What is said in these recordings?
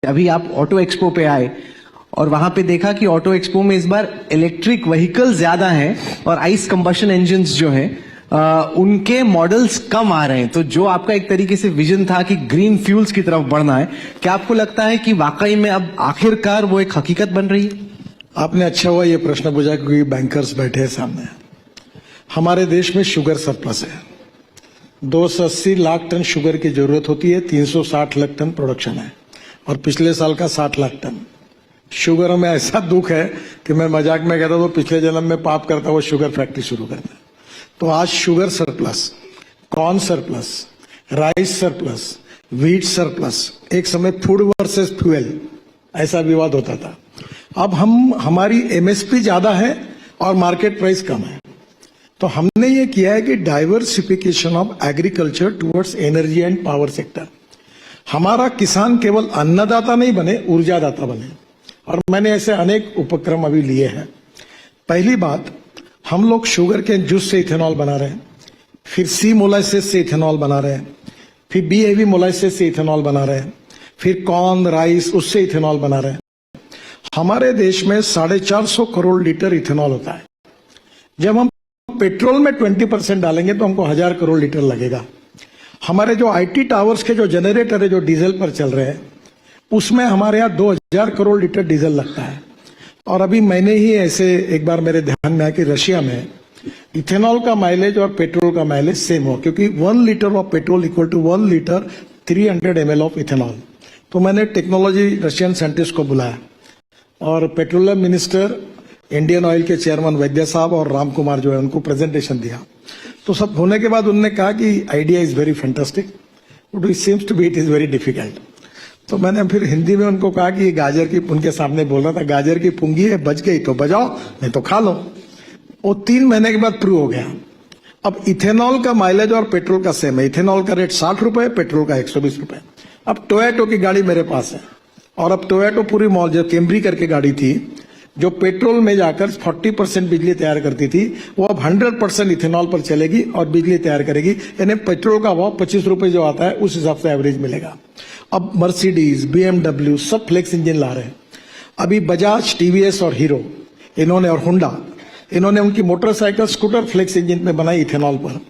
अभी आप auto expo पे आए और वहां पे देखा कि ऑटो एक्सपो में इस बार इलेक्ट्रिक व्हीकल ज्यादा हैं और आइस कंबशन इंजन्स जो हैं उनके मॉडल्स कम आ रहे हैं। तो जो आपका एक तरीके से विजन था कि ग्रीन फ्यूल्स की तरफ बढ़ना है, क्या आपको लगता है कि वाकई में अब आखिरकार वो एक हकीकत बन रही है? आपने अच्छा हुआ ये प्रश्न पूछा क्योंकि बैंकर्स बैठे हैं सामने। हमारे देश में शुगर सरप्लस है। 280 लाख टन शुगर की जरूरत होती है, 360 लाख टन प्रोडक्शन है और पिछले साल का 60 लाख टन। शुगर में ऐसा दुख है कि मैं मजाक में कहता तो पिछले जन्म में पाप करता वो शुगर फैक्ट्री शुरू करता। तो आज sugar surplus, corn surplus, rice surplus, wheat surplus, एक समय फूड वर्सेस फ्यूल ऐसा विवाद होता था। अब हमारी एमएसपी ज्यादा है और मार्केट प्राइस कम है। तो हमने ये किया है कि diversification of agriculture towards energy and power sector. हमारा किसान केवल अन्नदाता नहीं बने, ऊर्जादाता बने। और मैंने ऐसे अनेक उपक्रम अभी लिए हैं। पहली बात, हम लोग शुगर के जूस से इथेनॉल बना रहे हैं, फिर सी मोलाइसिस से इथेनॉल बना रहे हैं, फिर बी हेवी मोलाइसिस से इथेनॉल बना रहे हैं, फिर कॉर्न राइस उससे इथेनॉल बना रहे हैं। हमारे देश में 450 करोड़ लीटर इथेनॉल होता है। जब हम पेट्रोल में 20% डालेंगे तो हमको 1000 करोड़ लीटर लगेगा। हमारे जो आईटी टावर्स के जो जनरेटर है जो डीजल पर चल रहे हैं उसमें हमारे यहाँ 2000 करोड़ लीटर डीजल लगता है। और अभी मैंने ही ऐसे एक बार मेरे ध्यान में आया कि रशिया में इथेनॉल का माइलेज और पेट्रोल का माइलेज सेम हो, क्योंकि 1 litre of petrol equal to 1 litre 300 ml of ethanol. तो मैंने टेक्नोलॉजी रशियन साइंटिस्ट को बुलाया और पेट्रोलियम मिनिस्टर, इंडियन ऑयल के चेयरमैन वैद्य साहब और राम कुमार जो है उनको प्रेजेंटेशन दिया। तो सब होने के बाद उन्होंने कहा कि idea is very fantastic but it seems to be it is very difficult. तो मैंने फिर हिंदी में उनको कहा कि गाजर की, उनके सामने बोल रहा था, गाजर की पुंगी है, बच गई तो बजाओ नहीं तो खा लो। वो 3 महीने के बाद प्रूव हो गया। अब इथेनॉल का माइलेज और पेट्रोल का सेम है। इथेनॉल का रेट 60 रुपए, पेट्रोल का 120 रुपए। अब टोयोटो की गाड़ी मेरे पास है और अब टोयोटो पूरी मॉल, जो कैम्ब्री करके गाड़ी थी जो पेट्रोल में जाकर 40% बिजली तैयार करती थी, वो अब 100% इथेनॉल पर चलेगी और बिजली तैयार करेगी। यानी पेट्रोल का भाव 25 रुपए जो आता है उस हिसाब से एवरेज मिलेगा। अब मर्सिडीज, बीएमडब्ल्यू सब फ्लेक्स इंजन ला रहे हैं। अभी बजाज, टीवीएस और हीरो इन्होंने, और होंडा, इन्होंने उनकी मोटरसाइकिल, स्कूटर फ्लेक्स इंजन में बनाई इथेनॉल पर।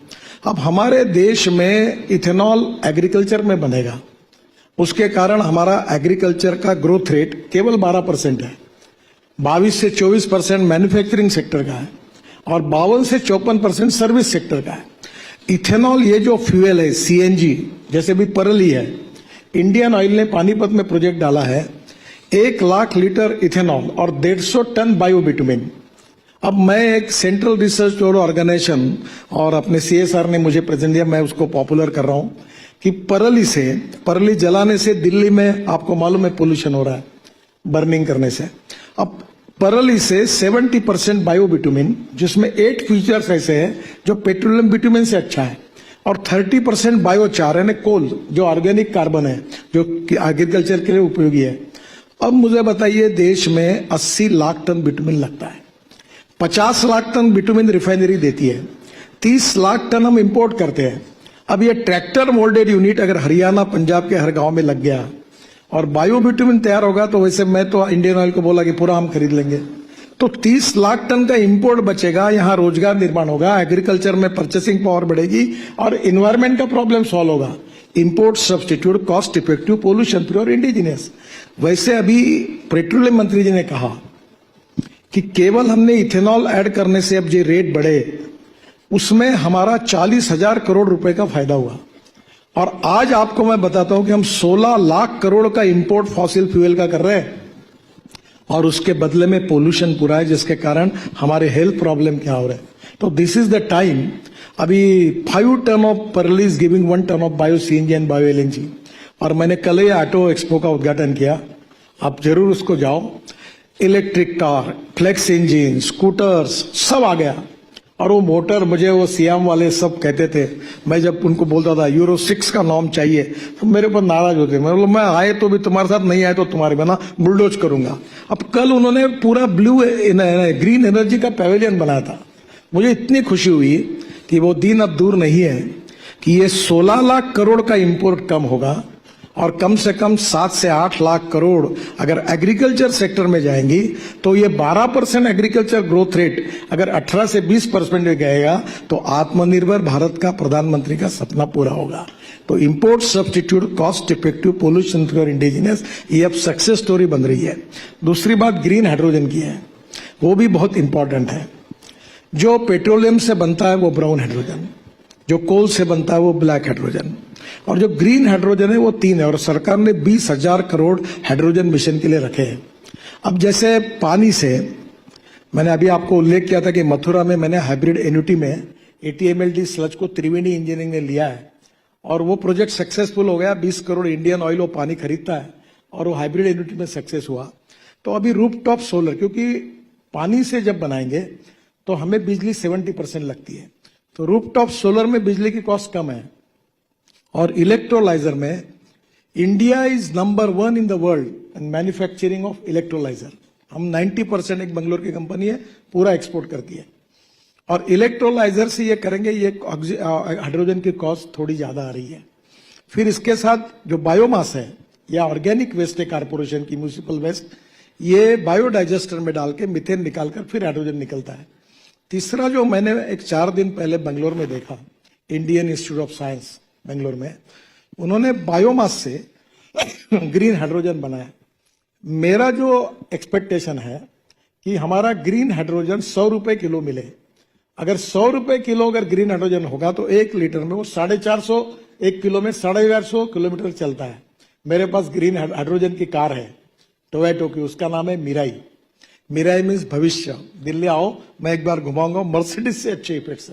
अब हमारे देश में इथेनॉल एग्रीकल्चर में बनेगा, उसके कारण हमारा एग्रीकल्चर का ग्रोथ रेट केवल 12% है। 22 से 24% मैन्युफैक्चरिंग सेक्टर का है और 52 से 54% सर्विस सेक्टर का है। इथेनॉल ये जो फ्यूल है, सीएनजी, जैसे भी परली है, इंडियन ऑयल ने पानीपत में प्रोजेक्ट डाला है 1 लाख लीटर इथेनॉल और 150 टन बायोबिटुमिन। अब मैं एक सेंट्रल रिसर्च ऑर्गेनाइजेशन और अपने सीएसआर ने मुझे प्रेजेंट दिया, मैं उसको पॉपुलर कर रहा हूं कि परली जलाने से दिल्ली में आपको मालूम है पोल्यूशन हो रहा है बर्निंग करने से। अब परली से 70% बायोबिटुमिन, जिसमें 8 फीचर्स ऐसे हैं जो पेट्रोलियम बिटुमिन से अच्छा है, और 30% बायोचार यानी कोल जो ऑर्गेनिक कार्बन है जो एग्रीकल्चर के लिए उपयोगी है। अब मुझे बताइए, देश में 80 लाख टन बिटुमिन लगता है, 50 लाख टन बिटुमिन रिफाइनरी देती है, 30 लाख टन हम इंपोर्ट करते हैं। अब ये ट्रैक्टर मोल्डेड यूनिट अगर हरियाणा, पंजाब के हर गांव में लग गया और बायोबिटुमिन तैयार होगा तो वैसे मैं तो इंडियन ऑयल को बोला कि पूरा हम खरीद लेंगे, तो 30 लाख टन का इंपोर्ट बचेगा, यहां रोजगार निर्माण होगा, एग्रीकल्चर में परचेसिंग पावर बढ़ेगी और इन्वायरमेंट का प्रॉब्लम सॉल्व होगा। Import substitute, cost effective, pollution free और इंडिजिनियस। वैसे अभी पेट्रोलियम मंत्री जी ने कहा कि केवल हमने इथेनॉल ऐड करने से अब जो रेट बढ़े उसमें हमारा 40,000 करोड़ रुपए का फायदा हुआ। और आज आपको मैं बताता हूं कि हम 16 लाख करोड़ का इंपोर्ट फॉसिल फ्यूल का कर रहे हैं और उसके बदले में पोल्यूशन पूरा है, जिसके कारण हमारे हेल्थ प्रॉब्लम क्या हो रहे हैं। तो दिस इज द टाइम। अभी 5 ton of parali is giving 1 ton of bio CNG and bio LNG. और मैंने कल ही ऑटो एक्सपो का उद्घाटन किया, आप जरूर उसको जाओ। Electric car, flex engine, scooters सब आ गया। और वो मोटर, मुझे वो सियाम वाले सब कहते थे, मैं जब उनको बोलता था यूरो 6 का नॉर्म चाहिए तो मेरे ऊपर नाराज होते। मैं आए तो भी तुम्हारे साथ, नहीं आए तो तुम्हारे बिना बुलडोज करूंगा। अब कल उन्होंने पूरा ग्रीन एनर्जी का पैवेलियन बनाया था। मुझे इतनी खुशी हुई कि वो दिन अब दूर नहीं है कि ये 16 लाख करोड़ का इंपोर्ट कम होगा और कम से कम 7 से 8 लाख करोड़ अगर एग्रीकल्चर सेक्टर में जाएंगी तो ये 12% एग्रीकल्चर ग्रोथ रेट अगर 18 से 20% में गएगा तो आत्मनिर्भर भारत का प्रधानमंत्री का सपना पूरा होगा। तो import substitute cost effective pollution for indigenous ये अब सक्सेस स्टोरी बन रही है। दूसरी बात ग्रीन हाइड्रोजन की है, वो भी बहुत इंपॉर्टेंट है। जो पेट्रोलियम से बनता है वो ब्राउन हाइड्रोजन, जो कोल से बनता है वो ब्लैक हाइड्रोजन, और जो ग्रीन हाइड्रोजन है वो 3 है। और सरकार ने 20,000 करोड़ हाइड्रोजन मिशन के लिए रखे हैं। अब जैसे पानी से मैंने अभी आपको उल्लेख किया था कि मथुरा में मैंने हाइब्रिड एन्युटी में ATMLD स्लज को त्रिवेणी इंजीनियरिंग ने लिया है और वो प्रोजेक्ट सक्सेसफुल हो गया। 20 करोड़ इंडियन ऑयल वो पानी खरीदता है और वो हाइब्रिड एन्युटी में सक्सेस हुआ। तो अभी रूफटॉप सोलर, क्योंकि पानी से जब बनाएंगे तो हमें बिजली 70% लगती है, तो रूफटॉप सोलर में बिजली की कॉस्ट कम है। और इलेक्ट्रोलाइजर में India is number 1 in the world in manufacturing of electrolyser. हम 90% एक बंगलोर की कंपनी है, पूरा एक्सपोर्ट करती है। और इलेक्ट्रोलाइजर से ये करेंगे, ये हाइड्रोजन की कॉस्ट थोड़ी ज्यादा आ रही है। फिर इसके साथ जो बायोमास है या ऑर्गेनिक वेस्ट है कारपोरेशन की, म्यूनिसिपल वेस्ट, ये बायोडाइजेस्टर में डाल के मीथेन निकालकर फिर हाइड्रोजन निकलता है। तीसरा जो मैंने एक 4 दिन पहले बंगलोर में देखा, Indian institute of science Bangalore में, उन्होंने बायोमास से ग्रीन हाइड्रोजन बनाया। मेरा जो एक्सपेक्टेशन है कि हमारा ग्रीन हाइड्रोजन 100 रुपए किलो मिले। अगर 100 रुपए किलो अगर ग्रीन हाइड्रोजन होगा तो 1 लीटर में वो 450, 1 किलो में 150 किलोमीटर चलता है। मेरे पास ग्रीन हाइड्रोजन की कार है टोयोटो की, उसका नाम है मिराई। मिराई मीन्स भविष्य। दिल्ली आओ, मैं एक बार घुमाऊंगा, मर्सिडीज से अच्छे इफेक्ट्स।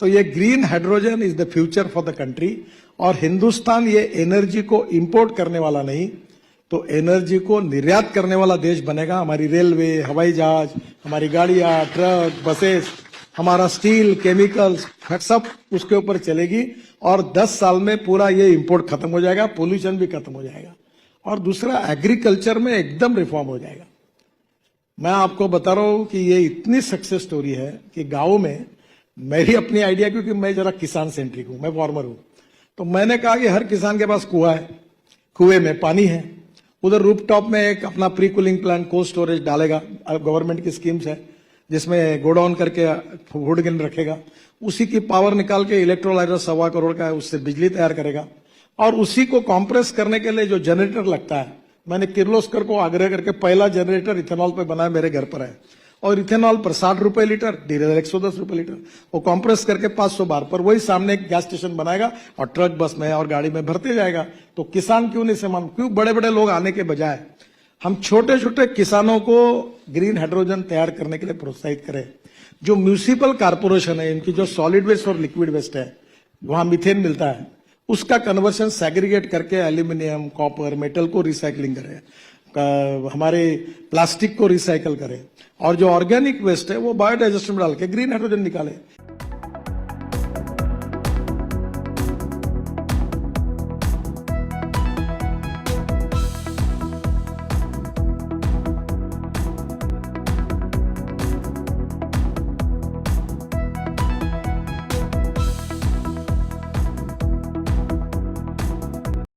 तो ये green hydrogen is the future for the country. और हिंदुस्तान ये एनर्जी को इंपोर्ट करने वाला नहीं, तो एनर्जी को निर्यात करने वाला देश बनेगा। हमारी रेलवे, हवाई जहाज, हमारी गाड़ियां, ट्रक, बसेस, हमारा स्टील, केमिकल्स, सब उसके ऊपर चलेगी। और 10 साल में पूरा ये इंपोर्ट खत्म हो जाएगा, पोल्यूशन भी खत्म हो जाएगा। और दूसरा, एग्रीकल्चर में एकदम रिफॉर्म हो जाएगा। मैं आपको बता रहा हूं कि ये इतनी सक्सेस स्टोरी है कि गांव में, मेरी अपनी आइडिया, क्योंकि मैं जरा किसान सेंट्रिक हूं, मैं फार्मर हूं, तो मैंने कहा कि हर किसान के पास कुआं है, कुएं में पानी है, उधर रूफटॉप में एक अपना pre cooling plant, cold storage डालेगा। गवर्नमेंट की स्कीम्स है जिसमें गोडाउन करके फूड गिन रखेगा, उसी की पावर निकाल के इलेक्ट्रोलाइजर 1.25 करोड़ का है, उससे बिजली तैयार करेगा। और उसी को कॉम्प्रेस करने के लिए जो जनरेटर लगता है, मैंने किर्लोस्कर को आग्रह करके पहला जनरेटर इथेनॉल पे बनाया, मेरे घर पर है। और इथेनॉल पर 60 रुपए लीटर, डीजल 110 रुपए लीटर, वो कॉम्प्रेस करके 500 बार पर वही सामने एक गैस स्टेशन बनाएगा और ट्रक, बस में और गाड़ी में भरते जाएगा। तो किसान क्यों नहीं सम्मान, क्यों बड़े बड़े लोग आने के बजाय हम छोटे छोटे किसानों को ग्रीन हाइड्रोजन तैयार करने के लिए प्रोत्साहित करें। जो म्यूनिसिपल कारपोरेशन है, इनकी जो सॉलिड वेस्ट और लिक्विड वेस्ट है, वहां मीथेन मिलता है, उसका कन्वर्शन सेग्रीगेट करके एल्यूमिनियम, कॉपर, मेटल को रिसाइकलिंग करें, हमारे प्लास्टिक को रिसाइकल करें, और जो ऑर्गेनिक वेस्ट है वो बायोडाइजेस्टर में डाल के ग्रीन हाइड्रोजन निकाले।